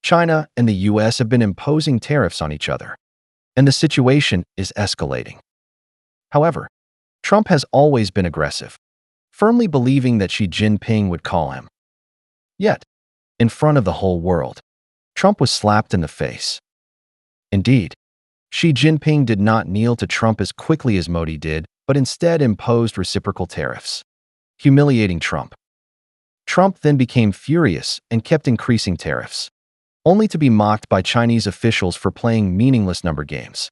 China and the US have been imposing tariffs on each other, and the situation is escalating. However, Trump has always been aggressive, firmly believing that Xi Jinping would call him. Yet, in front of the whole world, Trump was slapped in the face. Indeed, Xi Jinping did not kneel to Trump as quickly as Modi did, but instead imposed reciprocal tariffs, humiliating Trump. Trump then became furious and kept increasing tariffs, only to be mocked by Chinese officials for playing meaningless number games.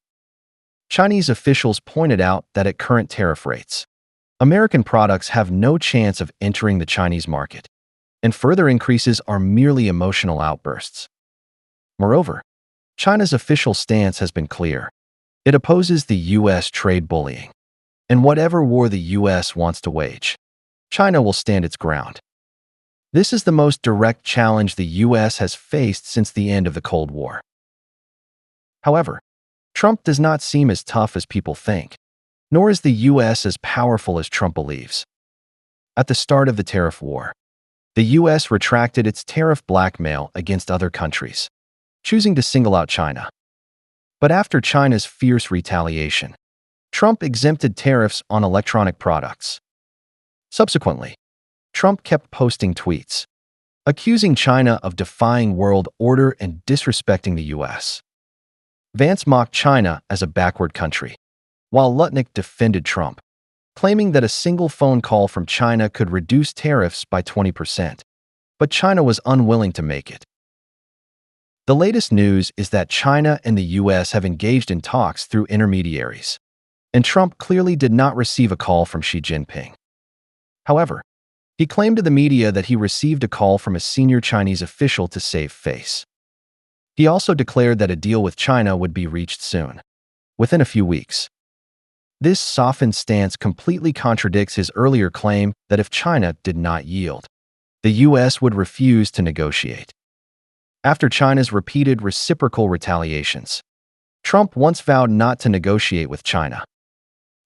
Chinese officials pointed out that at current tariff rates, American products have no chance of entering the Chinese market, and further increases are merely emotional outbursts. Moreover, China's official stance has been clear. It opposes the U.S. trade bullying, and whatever war the U.S. wants to wage, China will stand its ground. This is the most direct challenge the U.S. has faced since the end of the Cold War. However, Trump does not seem as tough as people think, nor is the U.S. as powerful as Trump believes. At the start of the tariff war, the U.S. retracted its tariff blackmail against other countries, choosing to single out China. But after China's fierce retaliation, Trump exempted tariffs on electronic products. Subsequently, Trump kept posting tweets, accusing China of defying world order and disrespecting the U.S. Vance mocked China as a backward country, while Lutnick defended Trump, claiming that a single phone call from China could reduce tariffs by 20%, but China was unwilling to make it. The latest news is that China and the U.S. have engaged in talks through intermediaries, and Trump clearly did not receive a call from Xi Jinping. However, he claimed to the media that he received a call from a senior Chinese official to save face. He also declared that a deal with China would be reached soon, within a few weeks. This softened stance completely contradicts his earlier claim that if China did not yield, the U.S. would refuse to negotiate. After China's repeated reciprocal retaliations, Trump once vowed not to negotiate with China.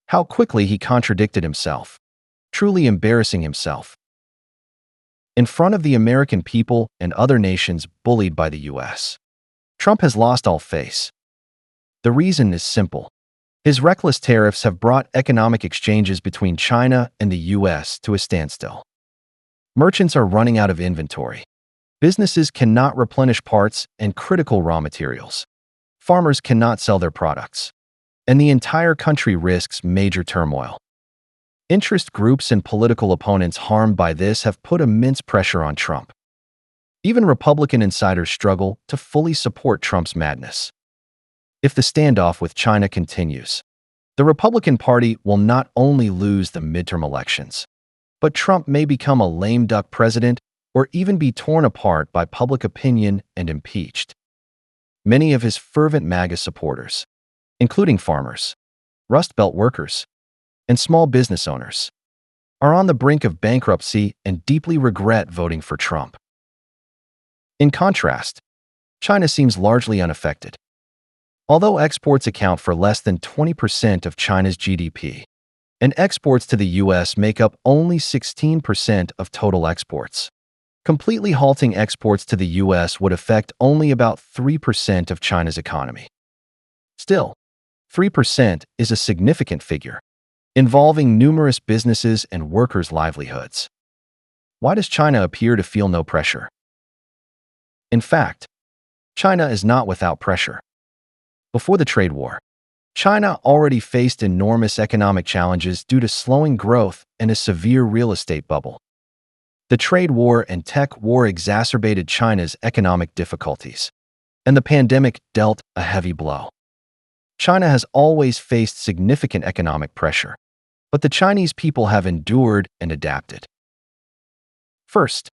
How quickly he contradicted himself, truly embarrassing himself. In front of the American people and other nations bullied by the U.S., Trump has lost all face. The reason is simple. His reckless tariffs have brought economic exchanges between China and the U.S. to a standstill. Merchants are running out of inventory. Businesses cannot replenish parts and critical raw materials. Farmers cannot sell their products. And the entire country risks major turmoil. Interest groups and political opponents harmed by this have put immense pressure on Trump. Even Republican insiders struggle to fully support Trump's madness. If the standoff with China continues, the Republican Party will not only lose the midterm elections, but Trump may become a lame duck president or even be torn apart by public opinion and impeached. Many of his fervent MAGA supporters, including farmers, Rust Belt workers, and small business owners, are on the brink of bankruptcy and deeply regret voting for Trump. In contrast, China seems largely unaffected. Although exports account for less than 20% of China's GDP, and exports to the U.S. make up only 16% of total exports, completely halting exports to the U.S. would affect only about 3% of China's economy. Still, 3% is a significant figure, involving numerous businesses and workers' livelihoods. Why does China appear to feel no pressure? In fact, China is not without pressure. Before the trade war, China already faced enormous economic challenges due to slowing growth and a severe real estate bubble. The trade war and tech war exacerbated China's economic difficulties, and the pandemic dealt a heavy blow. China has always faced significant economic pressure, but the Chinese people have endured and adapted. First,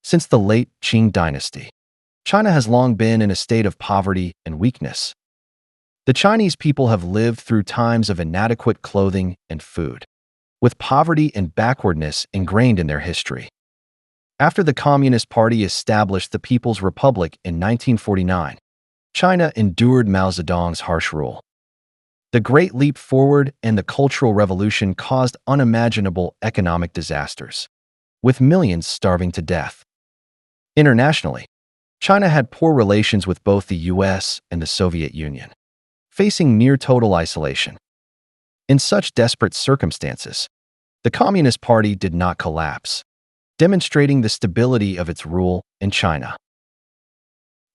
since the late Qing dynasty, China has long been in a state of poverty and weakness. The Chinese people have lived through times of inadequate clothing and food, with poverty and backwardness ingrained in their history. After the Communist Party established the People's Republic in 1949, China endured Mao Zedong's harsh rule. The Great Leap Forward and the Cultural Revolution caused unimaginable economic disasters, with millions starving to death. Internationally, China had poor relations with both the US and the Soviet Union, facing near total isolation. In such desperate circumstances, the Communist Party did not collapse, demonstrating the stability of its rule in China.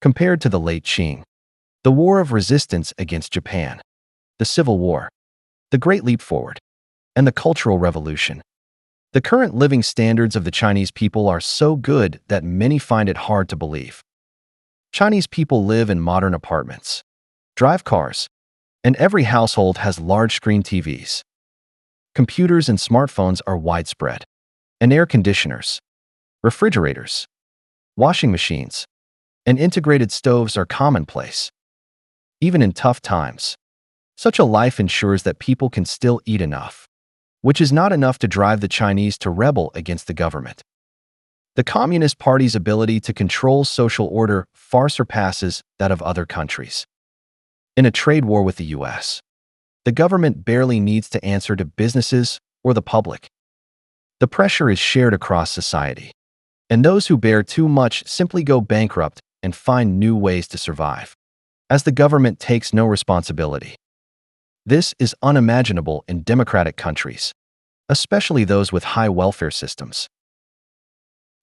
Compared to the late Qing, the War of Resistance against Japan, the Civil War, the Great Leap Forward, and the Cultural Revolution, the current living standards of the Chinese people are so good that many find it hard to believe. Chinese people live in modern apartments, drive cars, and every household has large-screen TVs. Computers and smartphones are widespread, and air conditioners, refrigerators, washing machines, and integrated stoves are commonplace. Even in tough times, such a life ensures that people can still eat enough, which is not enough to drive the Chinese to rebel against the government. The Communist Party's ability to control social order far surpasses that of other countries. In a trade war with the US, the government barely needs to answer to businesses or the public. The pressure is shared across society, and those who bear too much simply go bankrupt and find new ways to survive, as the government takes no responsibility. This is unimaginable in democratic countries, especially those with high welfare systems.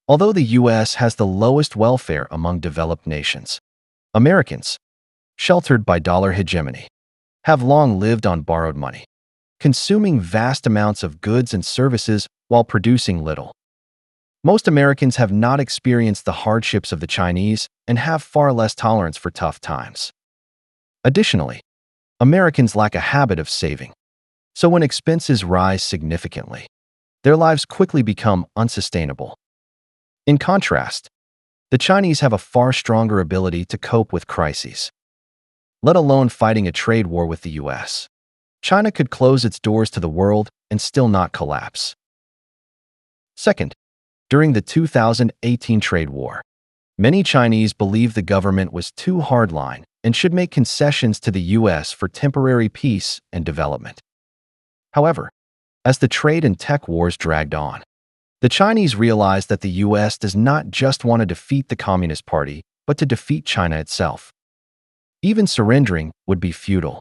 Although the US has the lowest welfare among developed nations, Americans, sheltered by dollar hegemony, have long lived on borrowed money, consuming vast amounts of goods and services while producing little. Most Americans have not experienced the hardships of the Chinese and have far less tolerance for tough times. Additionally, Americans lack a habit of saving, so when expenses rise significantly, their lives quickly become unsustainable. In contrast, the Chinese have a far stronger ability to cope with crises. Let alone fighting a trade war with the US, China could close its doors to the world and still not collapse. Second, during the 2018 trade war, many Chinese believed the government was too hardline and should make concessions to the US for temporary peace and development. However, as the trade and tech wars dragged on, the Chinese realized that the US does not just want to defeat the Communist Party, but to defeat China itself. Even surrendering would be futile,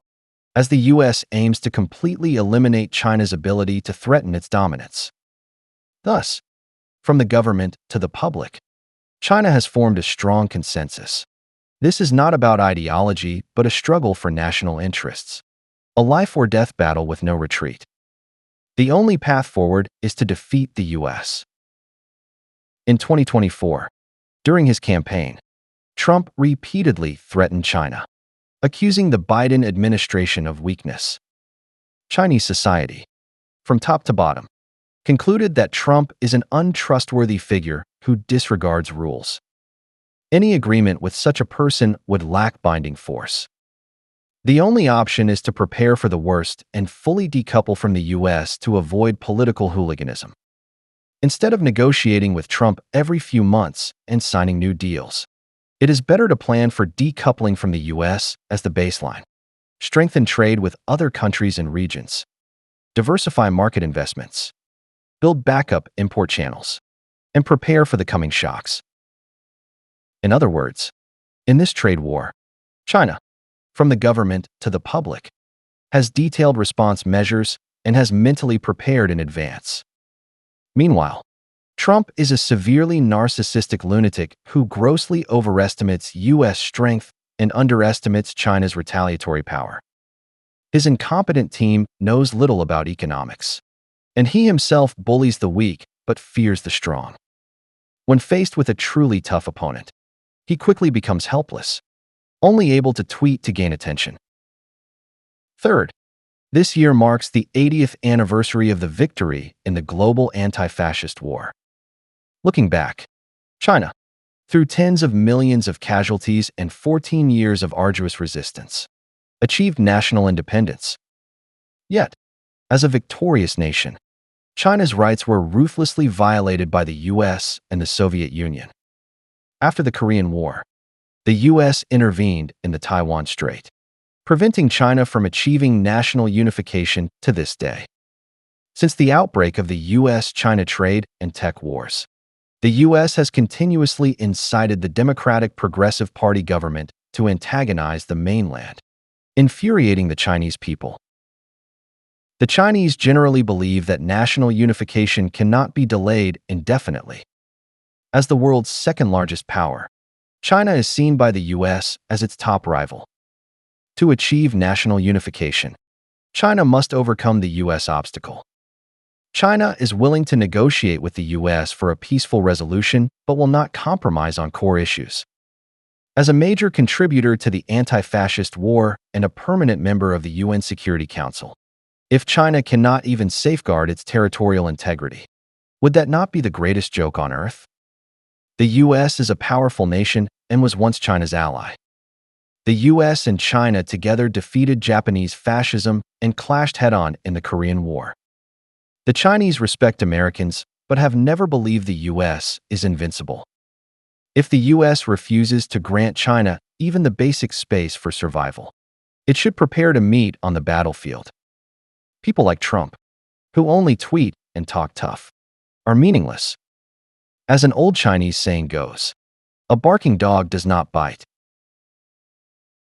as the US aims to completely eliminate China's ability to threaten its dominance. Thus, from the government to the public, China has formed a strong consensus. This is not about ideology, but a struggle for national interests, a life-or-death battle with no retreat. The only path forward is to defeat the US. In 2024, during his campaign, Trump repeatedly threatened China, accusing the Biden administration of weakness. Chinese society, from top to bottom, concluded that Trump is an untrustworthy figure who disregards rules. Any agreement with such a person would lack binding force. The only option is to prepare for the worst and fully decouple from the US to avoid political hooliganism. Instead of negotiating with Trump every few months and signing new deals, it is better to plan for decoupling from the US as the baseline, strengthen trade with other countries and regions, diversify market investments, build backup import channels, and prepare for the coming shocks. In other words, in this trade war, China, from the government to the public, has detailed response measures and has mentally prepared in advance. Meanwhile, Trump is a severely narcissistic lunatic who grossly overestimates US strength and underestimates China's retaliatory power. His incompetent team knows little about economics, and he himself bullies the weak but fears the strong. When faced with a truly tough opponent, he quickly becomes helpless, only able to tweet to gain attention. Third, this year marks the 80th anniversary of the victory in the global anti-fascist war. Looking back, China, through tens of millions of casualties and 14 years of arduous resistance, achieved national independence. Yet, as a victorious nation, China's rights were ruthlessly violated by the US and the Soviet Union. After the Korean War, the US intervened in the Taiwan Strait, preventing China from achieving national unification to this day. Since the outbreak of the US-China trade and tech wars, The U.S. has continuously incited the Democratic Progressive Party government to antagonize the mainland, infuriating the Chinese people. The Chinese generally believe that national unification cannot be delayed indefinitely. As the world's second-largest power, China is seen by the U.S. as its top rival. To achieve national unification, China must overcome the U.S. obstacle. China is willing to negotiate with the U.S. for a peaceful resolution, but will not compromise on core issues. As a major contributor to the anti-fascist war and a permanent member of the UN Security Council, if China cannot even safeguard its territorial integrity, would that not be the greatest joke on earth? The U.S. is a powerful nation and was once China's ally. The U.S. and China together defeated Japanese fascism and clashed head-on in the Korean War. The Chinese respect Americans, but have never believed the U.S. is invincible. If the U.S. refuses to grant China even the basic space for survival, it should prepare to meet on the battlefield. People like Trump, who only tweet and talk tough, are meaningless. As an old Chinese saying goes, a barking dog does not bite.